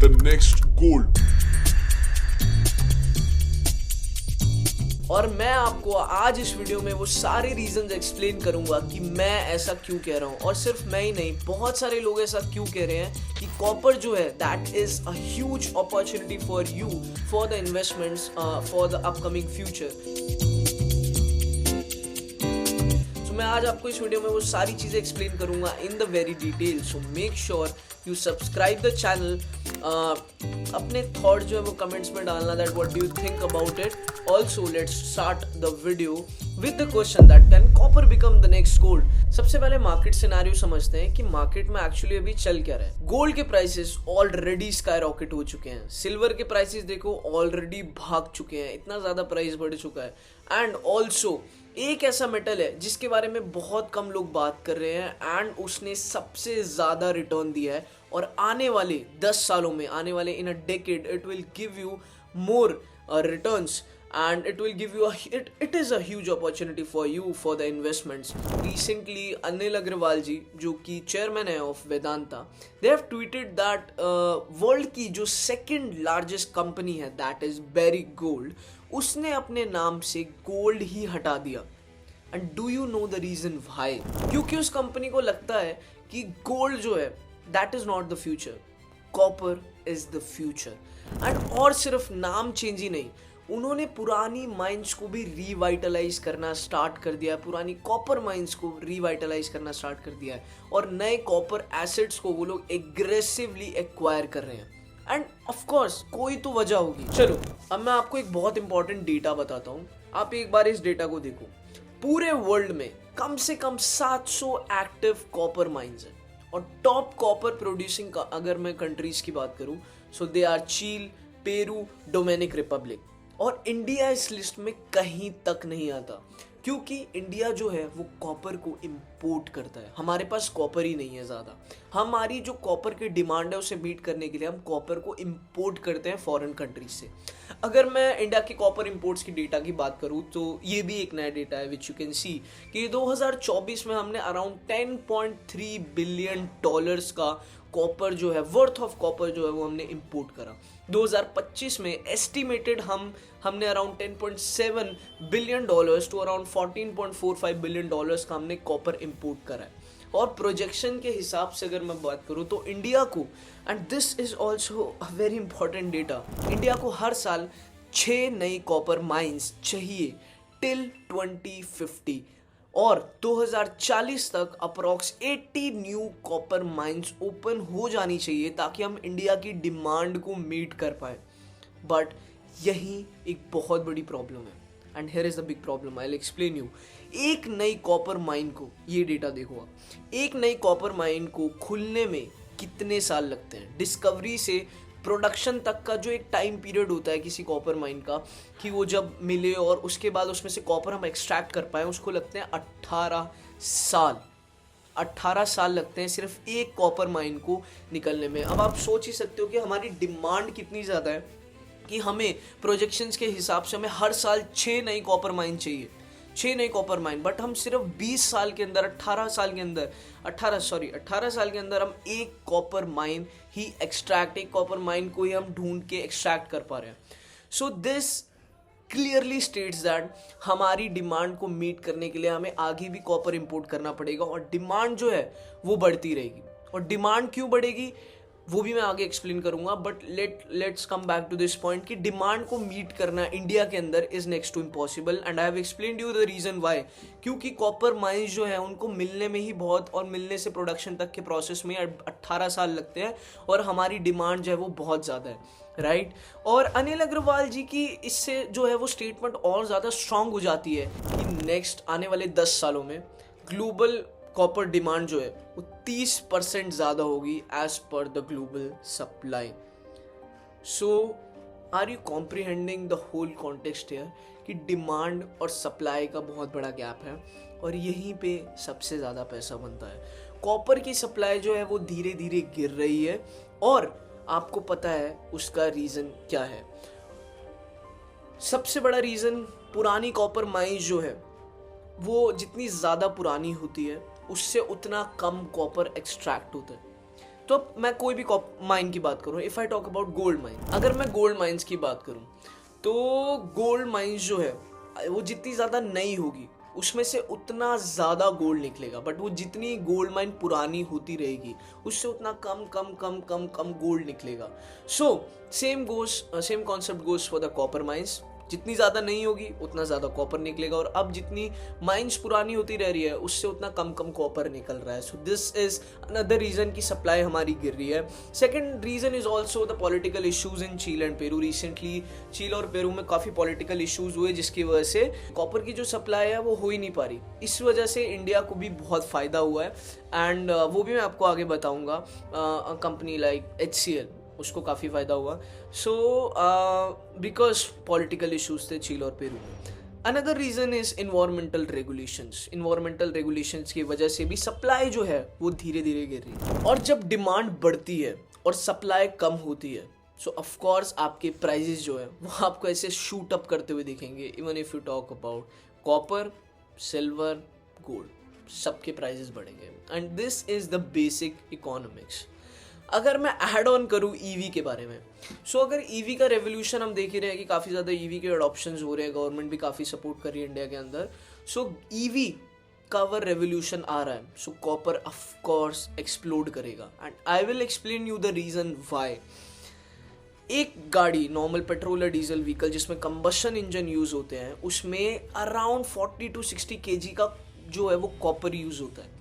the next gold. और मैं आपको आज इस वीडियो में वो सारे रीजंस एक्सप्लेन करूंगा कि मैं ऐसा क्यों कह रहा हूँ। और सिर्फ मैं ही नहीं, बहुत सारे लोग ऐसा क्यों कह रहे हैं कि कॉपर जो है that is a huge opportunity for you for the investments for the upcoming future. मैं आज आपको इस वीडियो में वो सारी चीज़ें एक्सप्लेन करूंगा in the very detail. So make sure you subscribe the channel. अपने थॉट जो है वो कमेंट्स में डालना that what do you think about it. Also let's start the video with the question that can copper become the next gold. सबसे पहले market scenario समझते हैं कि मार्केट में एक्चुअली अभी चल क्या रहा है। गोल्ड के प्राइसेस ऑलरेडी स्काई रॉकेट हो चुके हैं। सिल्वर के प्राइसेस देखो ऑलरेडी भाग चुके हैं, इतना ज़्यादा प्राइस बढ़ चुका है। एंड ऑल्सो एक ऐसा मेटल है जिसके बारे में बहुत कम लोग बात कर रहे हैं एंड उसने सबसे ज़्यादा रिटर्न दिया है और आने वाले 10 सालों में, आने वाले in a decade, it will give you more returns and it will give you it is a huge opportunity for you for the investments. Recently Anil Agrawal ji जो कि चेयरमैन है of Vedanta, they have tweeted that world की जो second largest company है that is Barrick Gold, उसने अपने नाम से गोल्ड ही हटा दिया। And do you know the reason why? क्योंकि उस कंपनी को लगता है कि गोल्ड जो है that is not the future, copper is the future. And और सिर्फ नाम चेंज ही नहीं, उन्होंने पुरानी माइंस को भी रिवाइटलाइज करना स्टार्ट कर दिया है, पुरानी कॉपर माइंस को रिवाइटलाइज करना स्टार्ट कर दिया है और नए कॉपर एसेट्स को वो लोग एग्रेसिवली एक्वायर कर रहे हैं। एंड ऑफ कोर्स कोई तो वजह होगी। चलो अब मैं आपको एक बहुत इंपॉर्टेंट डेटा बताता हूँ, आप एक बार इस डेटा को देखो। पूरे वर्ल्ड में कम से कम 700 एक्टिव कॉपर माइंस हैं और टॉप कॉपर प्रोड्यूसिंग का अगर मैं कंट्रीज की बात करूँ सो दे आर चील, पेरू, डोमिनिक रिपब्लिक। और इंडिया इस लिस्ट में कहीं तक नहीं आता क्योंकि इंडिया जो है वो कॉपर को इंपोर्ट करता है। हमारे पास कॉपर ही नहीं है ज़्यादा। हमारी जो कॉपर की डिमांड है उसे मीट करने के लिए हम कॉपर को इंपोर्ट करते हैं फॉरेन कंट्रीज से। अगर मैं इंडिया के कॉपर इंपोर्ट्स की डेटा की बात करूँ तो ये भी एक नया डेटा है विच यू कैन सी कि 2024 में हमने अराउंड 10.3 बिलियन डॉलर्स का कॉपर जो है, वर्थ ऑफ कॉपर जो है वो हमने इंपोर्ट करा। 2025 में एस्टिमेटेड हमने around 10.7 billion dollars to around 14.45 billion dollars का हमने कॉपर इंपोर्ट करा है। और प्रोजेक्शन के हिसाब से अगर मैं बात करूँ तो इंडिया को, and this is also a very important data, India को हर साल 6 नई कॉपर माइंस चाहिए टिल 2050 और 2040 तक approx 80 new copper mines open हो जानी चाहिए ताकि हम इंडिया की डिमांड को मीट कर पाए। बट यही एक बहुत बड़ी प्रॉब्लम है and here is the big problem, I will explain you. एक नई कॉपर माइन को, ये डेटा देखो आप, एक नई कॉपर माइन को खुलने में कितने साल लगते हैं? डिस्कवरी से प्रोडक्शन तक का जो एक टाइम पीरियड होता है किसी कॉपर माइन का कि वो जब मिले और उसके बाद उसमें से कॉपर हम एक्सट्रैक्ट कर पाए, उसको लगते हैं 18 साल। 18 साल लगते हैं सिर्फ एक कॉपर माइन को निकलने में। अब आप सोच ही सकते हो कि हमारी डिमांड कितनी ज़्यादा है कि हमें प्रोजेक्शंस के हिसाब से हमें हर साल 6 नई कॉपर माइन चाहिए, 6 नई कॉपर माइन। बट हम सिर्फ 20 साल के अंदर, 18 साल के अंदर हम एक कॉपर माइन ही एक्सट्रैक्ट, एक कॉपर माइन को ही हम ढूंढ के एक्सट्रैक्ट कर पा रहे हैं। So this clearly states that हमारी डिमांड को मीट करने के लिए हमें आगे भी कॉपर इंपोर्ट करना पड़ेगा और डिमांड जो है वो बढ़ती रहेगी। और डिमांड क्यों बढ़ेगी वो भी मैं आगे एक्सप्लेन करूंगा, but let's come back to this point कि डिमांड को मीट करना इंडिया के अंदर is next to impossible and I have explained you the reason why. क्योंकि कॉपर माइंस जो है उनको मिलने में ही बहुत, और मिलने से प्रोडक्शन तक के प्रोसेस में 18 साल लगते हैं और हमारी डिमांड जो है वो बहुत ज़्यादा है, राइट। और अनिल अग्रवाल जी की इससे जो है वो स्टेटमेंट और ज़्यादा स्ट्रांग हो जाती है कि नेक्स्ट आने वाले 10 सालों में ग्लोबल कॉपर डिमांड जो है वो 30% ज़्यादा होगी as per the global supply. So are you comprehending the whole context here कि डिमांड और सप्लाई का बहुत बड़ा गैप है और यहीं पे सबसे ज़्यादा पैसा बनता है। कॉपर की सप्लाई जो है वो धीरे धीरे गिर रही है और आपको पता है उसका रीज़न क्या है। सबसे बड़ा रीज़न, पुरानी कॉपर माइंस जो है वो जितनी ज़्यादा पुरानी होती है उससे उतना कम कॉपर एक्सट्रैक्ट होता है। तो अब मैं कोई भी माइन की बात करूँ, if I talk about gold mine, अगर मैं गोल्ड माइंस की बात करूँ तो गोल्ड माइंस जो है वो जितनी ज़्यादा नई होगी उसमें से उतना ज़्यादा गोल्ड निकलेगा, बट वो जितनी गोल्ड माइन पुरानी होती रहेगी उससे उतना कम कम कम कम कम गोल्ड निकलेगा. So same concept goes for the copper mines. जितनी ज़्यादा नहीं होगी उतना ज़्यादा कॉपर निकलेगा, और अब जितनी माइंस पुरानी होती रह रही है उससे उतना कम कम कॉपर निकल रहा है. So this is another reason की सप्लाई हमारी गिर रही है. Second reason is also the political issues इन चील एंड पेरू. रिसेंटली चील और पेरू में काफ़ी पॉलिटिकल इशूज़ हुए जिसकी वजह से कॉपर की जो सप्लाई है वो हो ही नहीं पा रही. इस वजह से इंडिया को भी बहुत फ़ायदा हुआ है, एंड वो भी मैं आपको आगे बताऊँगा. कंपनी लाइक HCL उसको काफ़ी फ़ायदा हुआ. सो बिकॉज पॉलिटिकल इशूज़ थे चील और पेरू में. Another reason is environmental regulations. Environmental regulations की वजह से भी सप्लाई जो है वो धीरे धीरे गिर रही है, और जब डिमांड बढ़ती है और सप्लाई कम होती है सो ऑफकोर्स आपके प्राइजेस जो है वो आपको ऐसे शूट अप करते हुए दिखेंगे. Even if you talk about copper, silver, gold, सबके प्राइजेस बढ़ेंगे. And this is the basic economics. अगर मैं ऐड ऑन करूँ ईवी के बारे में, सो अगर ईवी का रेवोल्यूशन हम देख ही रहे हैं कि काफ़ी ज़्यादा ईवी के अडॉप्शंस हो रहे हैं, गवर्नमेंट भी काफ़ी सपोर्ट कर रही है इंडिया के अंदर. सो ईवी का अगर रेवोल्यूशन आ रहा है so copper of course explode करेगा, and I will explain you the reason why. एक गाड़ी नॉर्मल पेट्रोल या डीजल व्हीकल जिसमें कंबशन इंजन यूज़ होते हैं उसमें अराउंड 40 to 60 kg का जो है वो कॉपर यूज़ होता है.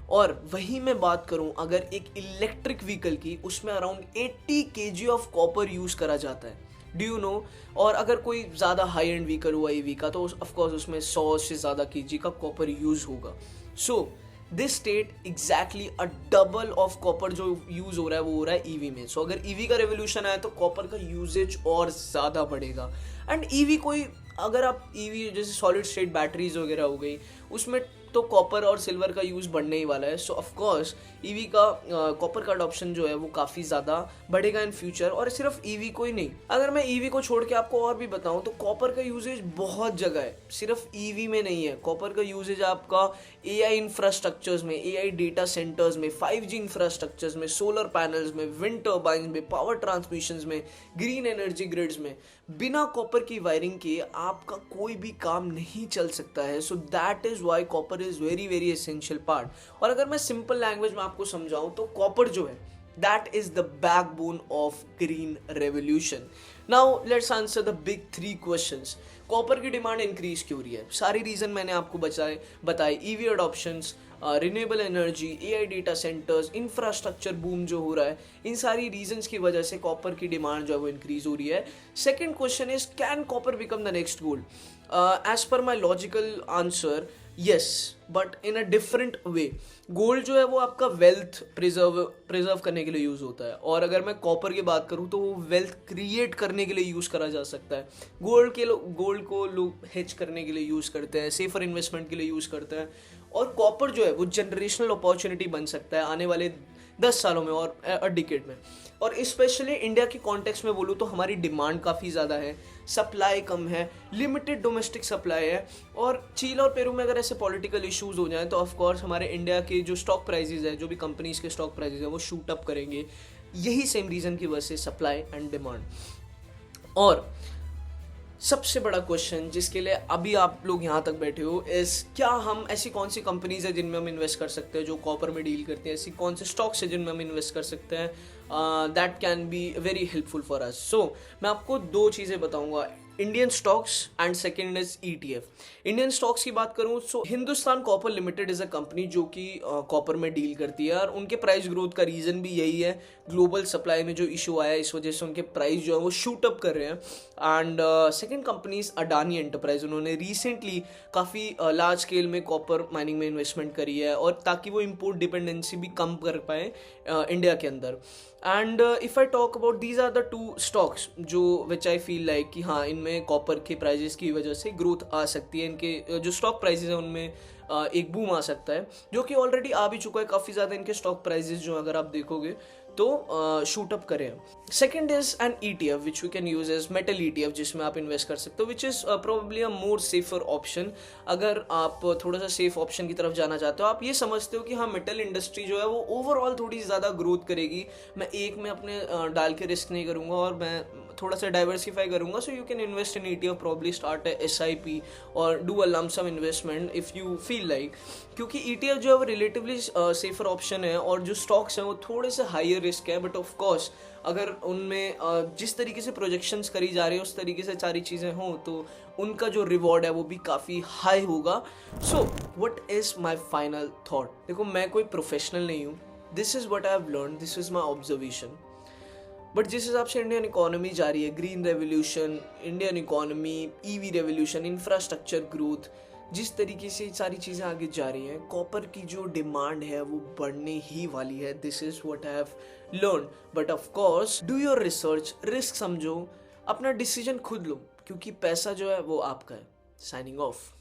और वही मैं बात करूं अगर एक इलेक्ट्रिक व्हीकल की, उसमें around 80 kg of copper use करा जाता है. Do you no? और अगर कोई ज़्यादा हाई एंड व्हीकल हुआ ईवी का तो ऑफकोर्स उसमें 100 से ज़्यादा kg का कॉपर यूज़ होगा. So this state exactly a double of copper जो यूज़ हो रहा है वो हो रहा है ईवी में. सो अगर ईवी का रेवोल्यूशन आया तो कॉपर का यूजेज और ज़्यादा बढ़ेगा. एंड ईवी कोई, अगर आप ईवी जैसे सॉलिड स्टेट बैटरीज वगैरह हो गई उसमें तो कॉपर और सिल्वर का यूज़ बढ़ने ही वाला है. सो ऑफकोर्स ईवी का कॉपर का अडॉप्शन जो है वो काफ़ी ज़्यादा बढ़ेगा इन फ्यूचर. और सिर्फ ईवी को ही नहीं, अगर मैं ईवी को छोड़ के आपको और भी बताऊं तो कॉपर का यूजेज बहुत जगह है, सिर्फ ईवी में नहीं है. कॉपर का यूजेज आपका AI इंफ्रास्ट्रक्चर्स में, AI डेटा सेंटर्स में, 5G इंफ्रास्ट्रक्चर्स में, सोलर पैनल्स में, विंड टर्बाइन में, पावर ट्रांसमिशंस में, ग्रीन एनर्जी ग्रिड्स में. बिना कॉपर की वायरिंग के आपका कोई भी काम नहीं चल सकता है. So that is why copper is very very essential part. और अगर मैं सिंपल लैंग्वेज में आपको समझाऊं तो कॉपर जो है that is the backbone of green revolution. Now let's answer the big 3 questions. Copper की डिमांड इंक्रीज क्यों रही है? सारी रीजन मैंने आपको बताए. EV adoptions, renewable energy, AI data centres, infrastructure boom जो हो रहा है, इन सारी रीजंस की वजह से कॉपर की डिमांड जो है वो इंक्रीज हो रही है. Second question is can copper become the next gold? As per my logical answer yes, but in a different way. Gold जो है वो आपका वेल्थ प्रिजर्व करने के लिए यूज़ होता है, और अगर मैं कॉपर की बात करूँ तो वो वेल्थ क्रिएट करने के लिए यूज़ करा जा सकता है. गोल्ड को लोग हेज करने के लिए यूज़ करते हैं, सेफर इन्वेस्टमेंट के लिए यूज़ करते हैं. और कॉपर जो है वो जनरेशनल अपॉर्चुनिटी बन सकता है आने वाले 10 सालों में और डिकेड में. और स्पेशली इंडिया की कॉन्टेक्स्ट में बोलूँ तो हमारी डिमांड काफ़ी ज़्यादा है, सप्लाई कम है, लिमिटेड डोमेस्टिक सप्लाई है. और चील और पेरू में अगर ऐसे पॉलिटिकल इश्यूज हो जाएं तो ऑफकोर्स हमारे इंडिया के जो स्टॉक प्राइजेज है, जो भी कंपनीज के स्टॉक प्राइजेज है वो शूट अप करेंगे. यही सेम रीज़न की वजह से सप्लाई एंड डिमांड. और सबसे बड़ा क्वेश्चन जिसके लिए अभी आप लोग यहाँ तक बैठे हो इस, क्या हम ऐसी कौन सी कंपनीज है जिनमें हम इन्वेस्ट कर सकते हैं जो कॉपर में डील करती हैं? ऐसी कौन से स्टॉक्स है जिनमें हम इन्वेस्ट कर सकते हैं that can be very helpful for us? So मैं आपको 2 चीज़ें बताऊंगा, Indian stocks and second is ETF. Indian stocks की बात करूं so Hindustan copper limited is a company जो कि कॉपर में डील करती है, और उनके प्राइस ग्रोथ का रीज़न भी यही है. ग्लोबल सप्लाई में जो इशू आया है इस वजह से उनके प्राइस जो है वो शूट अप कर रहे हैं. And second company is Adani enterprise. उन्होंने रिसेंटली काफ़ी लार्ज स्केल में कॉपर माइनिंग में इन्वेस्टमेंट करी है, और ताकि वो इम्पोर्ट डिपेंडेंसी भी कम कर पाए इंडिया के अंदर. And if I talk about these are the 2 stocks जो विच आई फील लाइक कि हाँ इनमें कॉपर के प्राइजेस की वजह से ग्रोथ आ सकती है. इनके जो स्टॉक प्राइजेस हैं उनमें एक बूम आ सकता है, जो कि ऑलरेडी आ भी चुका है. काफ़ी ज़्यादा इनके स्टॉक प्राइजेस जो अगर आप देखोगे तो शूट अप करें। Second is an ETF which we can use as metal ETF, जिसमें आप इन्वेस्ट कर सकते हो, which is probably a more safer option. अगर आप थोड़ा सा सेफ ऑप्शन की तरफ जाना चाहते हो, आप ये समझते हो कि हाँ मेटल इंडस्ट्री जो है वो ओवरऑल थोड़ी ज़्यादा ग्रोथ करेगी, मैं एक में अपने डाल के रिस्क नहीं करूँगा और मैं थोड़ा सा डाइवर्सिफाई करूँगा, so you can invest in ETF, probably start SIP और do a lump sum investment if you feel like. क्योंकि ETF जो है वो रिलेटिवली सेफर ऑप्शन है और जो स्टॉक्स हैं वो थोड़े से हायर रिस्क है, बट ऑफ कोर्स अगर उनमें जिस तरीके से प्रोजेक्शंस करी जा रही है उस तरीके से सारी चीज़ें हों तो उनका जो रिवॉर्ड है वो भी काफ़ी हाई होगा। So what is my final thought? देखो, मैं कोई प्रोफेशनल नहीं हूँ, this is what I have learn, this is my observation. But जिस हिसाब से इंडियन इकोनॉमी जा रही है, green revolution, Indian economy, EV revolution, infrastructure growth, जिस तरीके से सारी चीज़ें आगे जा रही हैं, कॉपर की जो डिमांड है वो बढ़ने ही वाली है। This is what I have learn. But of course do your research, risk समझो, अपना डिसीजन खुद लो, क्योंकि पैसा जो है वो आपका है। Signing off.